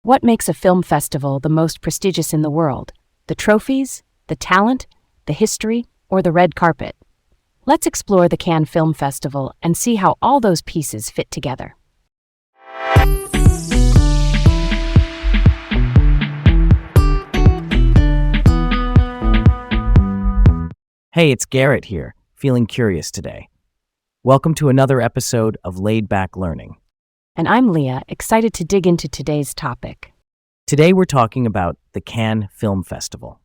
What makes a film festival the most prestigious in the world? The trophies, the talent, the history, or the red carpet? Let's explore the Cannes Film Festival and see how all those pieces fit together. Hey, it's Garrett here, feeling curious today. Welcome to another episode of Laid Back Learning. And I'm Leah, excited to dig into today's topic. Today we're talking about the Cannes Film Festival.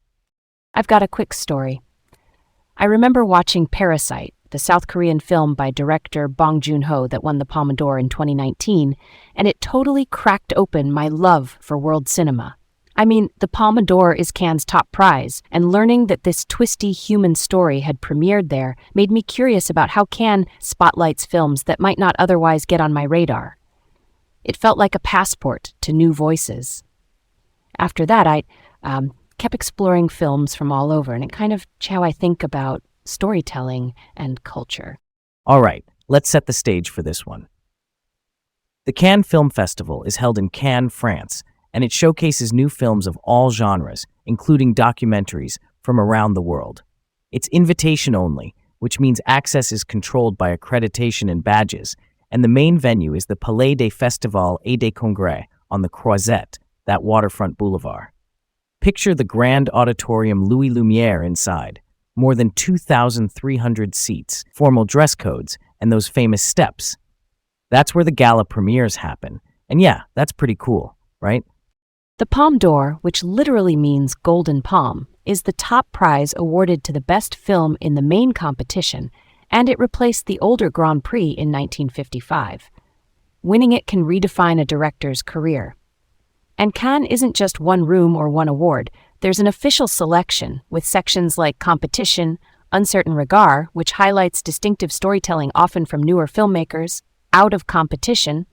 I've got a quick story. I remember watching Parasite, the South Korean film by director Bong Joon-ho that won the Palme d'Or in 2019, and it totally cracked open my love for world cinema. I mean, the Palme d'Or is Cannes' top prize, and learning that this twisty human story had premiered there made me curious about how Cannes spotlights films that might not otherwise get on my radar. It felt like a passport to new voices. After that, I kept exploring films from all over, and it kind of how I think about storytelling and culture. All right, let's set the stage for this one. The Cannes Film Festival is held in Cannes, France, and it showcases new films of all genres, including documentaries from around the world. It's invitation only, which means access is controlled by accreditation and badges, and the main venue is the Palais des Festivals et des Congrès on the Croisette, that waterfront boulevard. Picture the grand auditorium Louis Lumière inside, more than 2,300 seats, formal dress codes, and those famous steps. That's where the gala premieres happen, and yeah, that's pretty cool, right? The Palme d'Or, which literally means golden palm, is the top prize awarded to the best film in the main competition, and it replaced the older Grand Prix in 1955. Winning it can redefine a director's career. And Cannes isn't just one room or one award. There's an official selection with sections like Competition, Uncertain Regard, which highlights distinctive storytelling often from newer filmmakers, Out of Competition,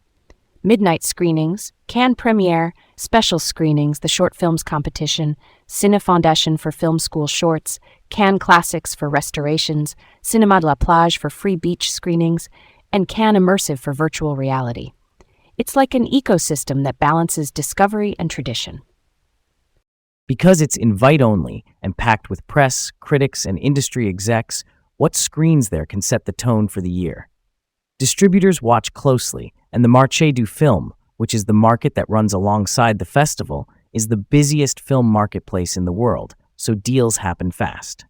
Midnight Screenings, Cannes Premiere, Special Screenings, the Short Films Competition, Cine Fondation for Film School Shorts, Cannes Classics for Restorations, Cinéma de la Plage for free beach screenings, and Cannes Immersive for virtual reality. It's like an ecosystem that balances discovery and tradition. Because it's invite-only and packed with press, critics, and industry execs, what screens there can set the tone for the year. Distributors watch closely, and the Marché du Film, which is the market that runs alongside the festival, is the busiest film marketplace in the world, so deals happen fast.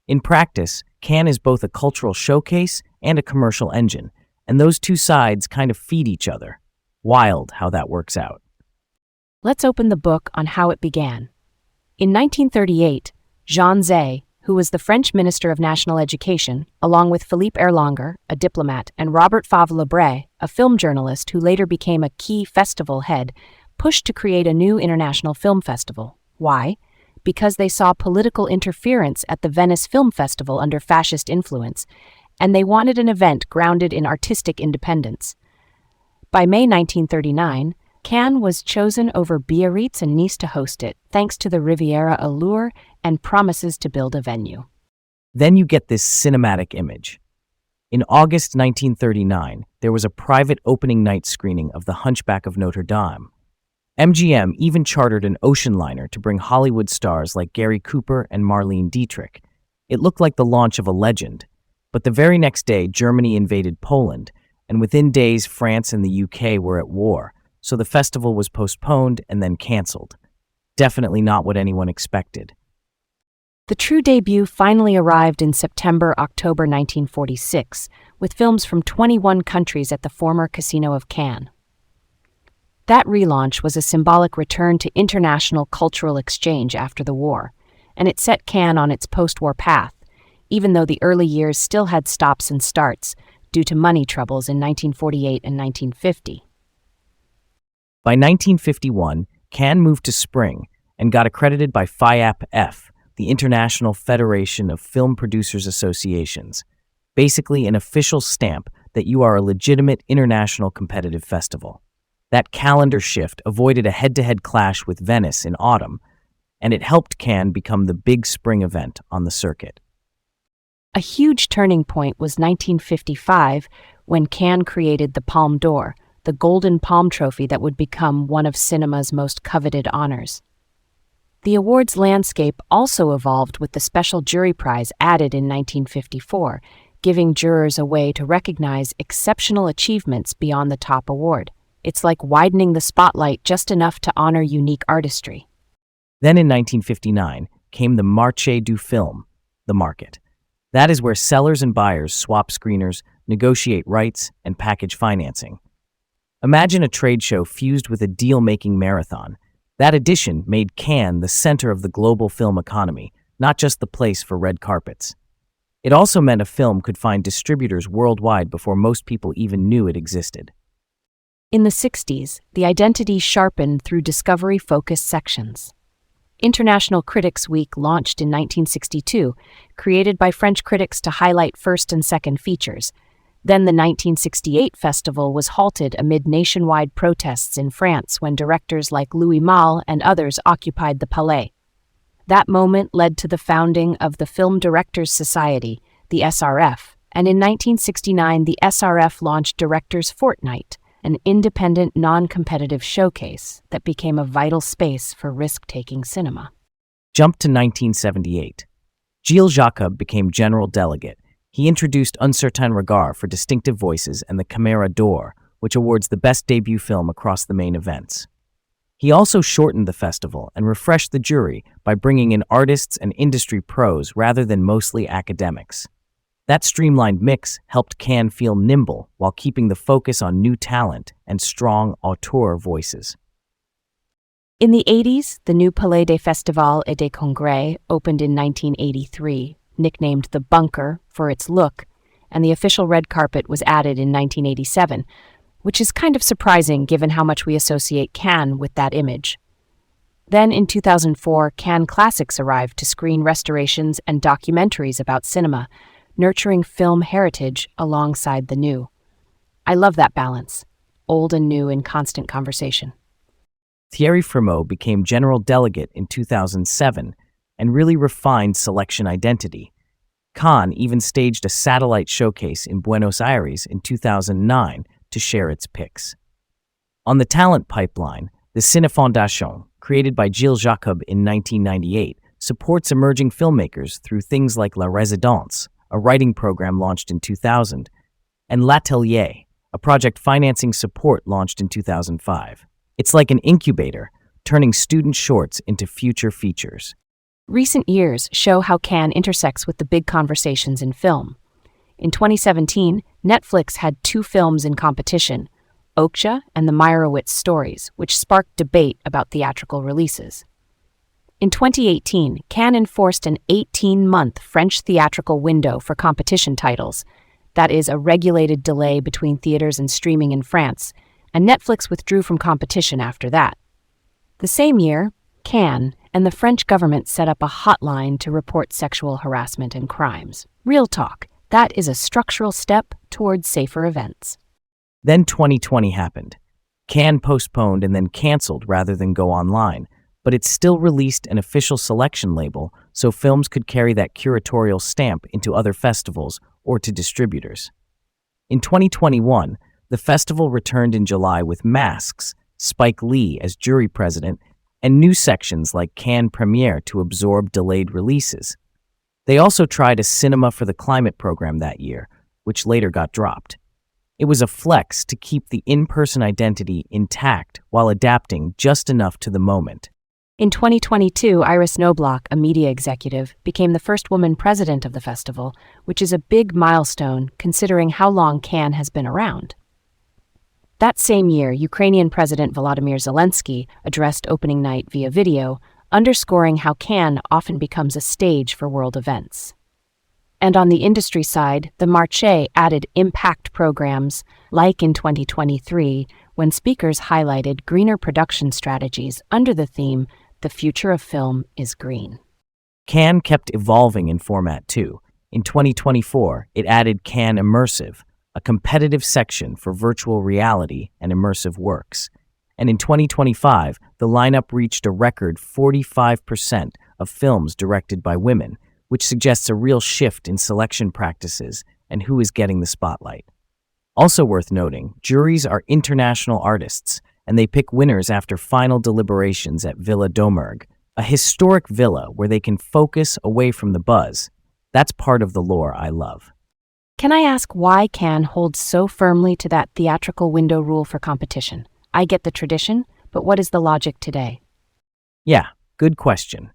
In practice, Cannes is both a cultural showcase and a commercial engine, and those two sides kind of feed each other. Wild how that works out. Let's open the book on how it began. In 1938, Jean Zay, who was the French Minister of National Education, along with Philippe Erlanger, a diplomat, and Robert Favre-Lebré, a film journalist who later became a key festival head, pushed to create a new international film festival. Why? Because they saw political interference at the Venice Film Festival under fascist influence, and they wanted an event grounded in artistic independence. By May 1939, Cannes was chosen over Biarritz and Nice to host it, thanks to the Riviera allure and promises to build a venue. Then you get this cinematic image. In August 1939, there was a private opening night screening of The Hunchback of Notre Dame. MGM even chartered an ocean liner to bring Hollywood stars like Gary Cooper and Marlene Dietrich. It looked like the launch of a legend. But the very next day, Germany invaded Poland, and within days, France and the UK were at war, so the festival was postponed and then canceled. Definitely not what anyone expected. The true debut finally arrived in September-October 1946, with films from 21 countries at the former Casino of Cannes. That relaunch was a symbolic return to international cultural exchange after the war, and it set Cannes on its post-war path, even though the early years still had stops and starts due to money troubles in 1948 and 1950. By 1951, Cannes moved to spring and got accredited by FIAP-F, the International Federation of Film Producers Associations, basically an official stamp that you are a legitimate international competitive festival. That calendar shift avoided a head-to-head clash with Venice in autumn, and it helped Cannes become the big spring event on the circuit. A huge turning point was 1955 when Cannes created the Palme d'Or, the Golden Palm Trophy that would become one of cinema's most coveted honors. The awards landscape also evolved with the special jury prize added in 1954, giving jurors a way to recognize exceptional achievements beyond the top award. It's like widening the spotlight just enough to honor unique artistry. Then in 1959 came the Marché du Film, the market. That is where sellers and buyers swap screeners, negotiate rights, and package financing. Imagine a trade show fused with a deal-making marathon. That edition made Cannes the center of the global film economy, not just the place for red carpets. It also meant a film could find distributors worldwide before most people even knew it existed. In the 60s, the identity sharpened through discovery-focused sections. International Critics Week launched in 1962, created by French critics to highlight first and second features. Then the 1968 festival was halted amid nationwide protests in France when directors like Louis Malle and others occupied the Palais. That moment led to the founding of the Film Directors Society, the SRF, and in 1969 the SRF launched Directors Fortnight, an independent, non-competitive showcase that became a vital space for risk-taking cinema. Jump to 1978. Gilles Jacob became general delegate. He introduced Un Certain Regard for distinctive voices and the Caméra d'Or, which awards the best debut film across the main events. He also shortened the festival and refreshed the jury by bringing in artists and industry pros rather than mostly academics. That streamlined mix helped Cannes feel nimble while keeping the focus on new talent and strong auteur voices. In the 80s, the new Palais des Festivals et des Congrès opened in 1983, nicknamed the Bunker for its look, and the official red carpet was added in 1987, which is kind of surprising given how much we associate Cannes with that image. Then in 2004, Cannes Classics arrived to screen restorations and documentaries about cinema, nurturing film heritage alongside the new. I love that balance, old and new in constant conversation. Thierry Frémaux became general delegate in 2007 and really refined selection identity. Cannes even staged a satellite showcase in Buenos Aires in 2009 to share its picks. On the talent pipeline, the Cine Fondation, created by Gilles Jacob in 1998, supports emerging filmmakers through things like La Résidence, a writing program launched in 2000, and L'Atelier, a project financing support launched in 2005. It's like an incubator, turning student shorts into future features. Recent years show how Cannes intersects with the big conversations in film. In 2017, Netflix had 2 films in competition, Okja and the Meyerowitz Stories, which sparked debate about theatrical releases. In 2018, Cannes enforced an 18-month French theatrical window for competition titles, that is, a regulated delay between theaters and streaming in France, and Netflix withdrew from competition after that. The same year, Cannes and the French government set up a hotline to report sexual harassment and crimes. Real talk. That is a structural step towards safer events. Then 2020 happened. Cannes postponed and then canceled rather than go online, but it still released an official selection label so films could carry that curatorial stamp into other festivals or to distributors. In 2021, the festival returned in July with Masks, Spike Lee as jury president, and new sections like Cannes Premiere to absorb delayed releases. They also tried a Cinema for the Climate program that year, which later got dropped. It was a flex to keep the in-person identity intact while adapting just enough to the moment. In 2022, Iris Knobloch, a media executive, became the first woman president of the festival, which is a big milestone considering how long Cannes has been around. That same year, Ukrainian President Volodymyr Zelensky addressed opening night via video, underscoring how Cannes often becomes a stage for world events. And on the industry side, the Marché added impact programs, like in 2023, when speakers highlighted greener production strategies under the theme, "The future of film is green." Cannes kept evolving in format too. In 2024, it added Cannes Immersive, a competitive section for virtual reality and immersive works. And in 2025, the lineup reached a record 45% of films directed by women, which suggests a real shift in selection practices and who is getting the spotlight. Also worth noting, juries are international artists, and they pick winners after final deliberations at Villa Domergue, a historic villa where they can focus away from the buzz. That's part of the lore I love. Can I ask why Cannes holds so firmly to that theatrical window rule for competition? I get the tradition, but what is the logic today? Yeah, good question.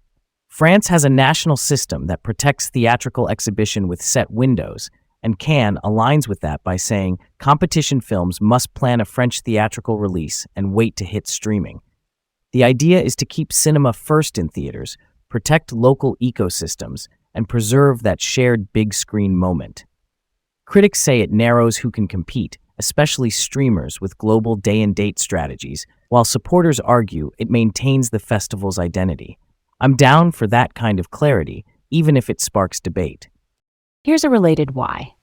France has a national system that protects theatrical exhibition with set windows, and Cannes aligns with that by saying competition films must plan a French theatrical release and wait to hit streaming. The idea is to keep cinema first in theaters, protect local ecosystems, and preserve that shared big screen moment. Critics say it narrows who can compete, especially streamers with global day-and-date strategies, while supporters argue it maintains the festival's identity. I'm down for that kind of clarity, even if it sparks debate. Here's a related why.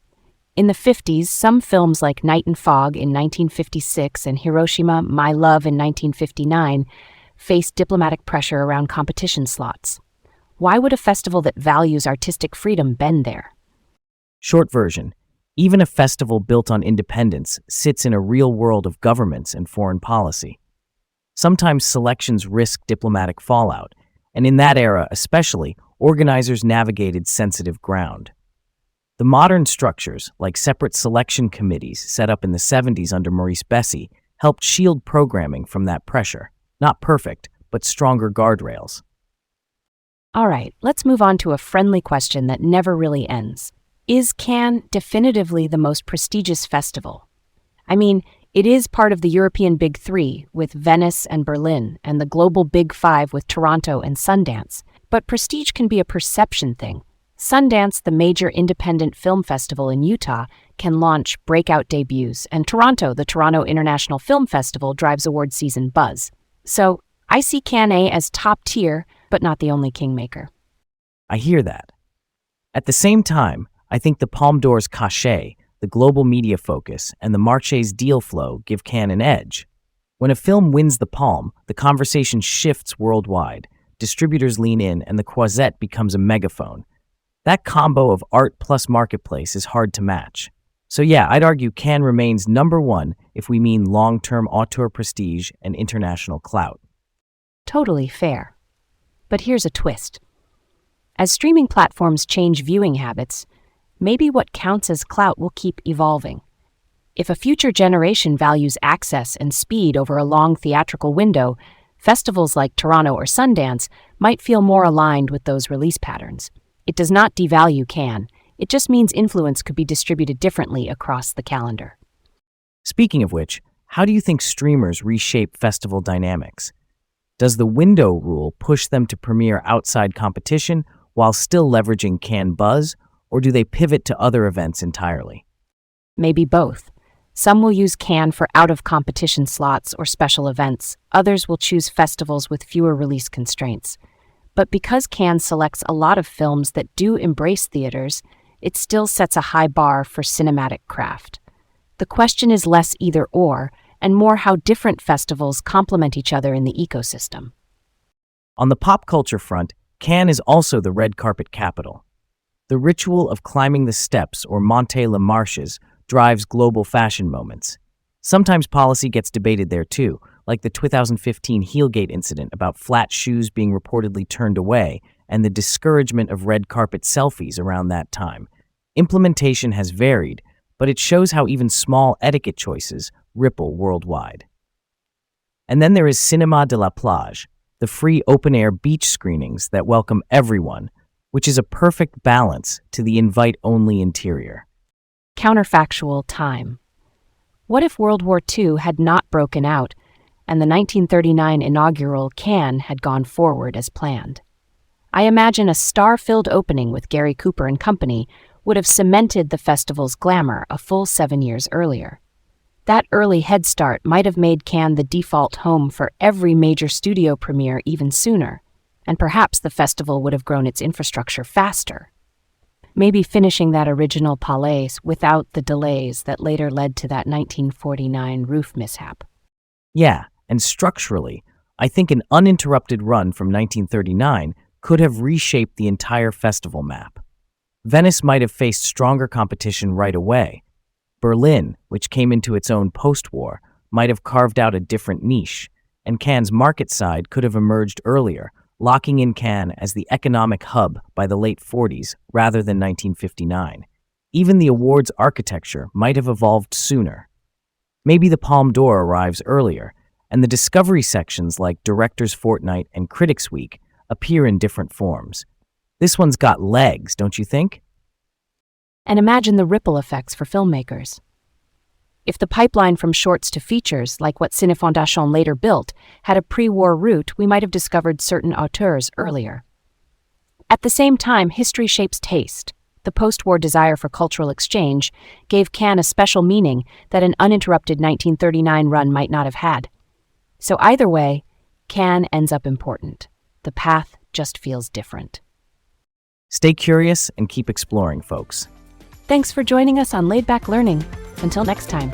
In the 50s, some films like Night and Fog in 1956 and Hiroshima, My Love in 1959 faced diplomatic pressure around competition slots. Why would a festival that values artistic freedom bend there? Short version, even a festival built on independence sits in a real world of governments and foreign policy. Sometimes selections risk diplomatic fallout, and in that era especially, organizers navigated sensitive ground. The modern structures, like separate selection committees set up in the 70s under Maurice Bessy, helped shield programming from that pressure. Not perfect, but stronger guardrails. All right, let's move on to a friendly question that never really ends. Is Cannes definitively the most prestigious festival? I mean, it is part of the European Big Three with Venice and Berlin, and the global Big Five with Toronto and Sundance. But prestige can be a perception thing. Sundance, the major independent film festival in Utah, can launch breakout debuts, and Toronto, the Toronto International Film Festival, drives award season buzz. So, I see Cannes as top tier, but not the only kingmaker. I hear that. At the same time, I think the Palme d'Or's cachet, the global media focus, and the Marche's deal flow give Cannes an edge. When a film wins the Palme, the conversation shifts worldwide. Distributors lean in, and the Croisette becomes a megaphone. That combo of art plus marketplace is hard to match. So yeah, I'd argue Cannes remains number one if we mean long-term auteur prestige and international clout. Totally fair. But here's a twist. As streaming platforms change viewing habits, maybe what counts as clout will keep evolving. If a future generation values access and speed over a long theatrical window, festivals like Toronto or Sundance might feel more aligned with those release patterns. It does not devalue Cannes. It just means influence could be distributed differently across the calendar. Speaking of which, how do you think streamers reshape festival dynamics? Does the window rule push them to premiere outside competition while still leveraging Cannes buzz, or do they pivot to other events entirely? Maybe both. Some will use Cannes for out-of-competition slots or special events. Others will choose festivals with fewer release constraints. But because Cannes selects a lot of films that do embrace theaters, it still sets a high bar for cinematic craft. The question is less either-or, and more how different festivals complement each other in the ecosystem. On the pop culture front, Cannes is also the red carpet capital. The ritual of climbing the steps or monter les marches drives global fashion moments. Sometimes policy gets debated there too, like the 2015 Heelgate incident about flat shoes being reportedly turned away and the discouragement of red carpet selfies around that time. Implementation has varied, but it shows how even small etiquette choices ripple worldwide. And then there is Cinéma de la Plage, the free open-air beach screenings that welcome everyone, which is a perfect balance to the invite-only interior. Counterfactual time. What if World War II had not broken out and the 1939 inaugural Cannes had gone forward as planned? I imagine a star-filled opening with Gary Cooper and company would have cemented the festival's glamour a full 7 years earlier. That early head start might have made Cannes the default home for every major studio premiere even sooner, and perhaps the festival would have grown its infrastructure faster. Maybe finishing that original Palais without the delays that later led to that 1949 roof mishap. Yeah, and structurally, I think an uninterrupted run from 1939 could have reshaped the entire festival map. Venice might have faced stronger competition right away, Berlin, which came into its own post-war, might have carved out a different niche, and Cannes' market side could have emerged earlier, locking in Cannes as the economic hub by the late 40s rather than 1959. Even the awards architecture might have evolved sooner. Maybe the Palme d'Or arrives earlier, and the discovery sections like Director's Fortnight and Critics Week appear in different forms. This one's got legs, don't you think? And imagine the ripple effects for filmmakers. If the pipeline from shorts to features, like what Cine Fondation later built, had a pre-war route, we might have discovered certain auteurs earlier. At the same time, history shapes taste. The post-war desire for cultural exchange gave Cannes a special meaning that an uninterrupted 1939 run might not have had. So either way, Cannes ends up important. The path just feels different. Stay curious and keep exploring, folks. Thanks for joining us on Laid Back Learning. Until next time.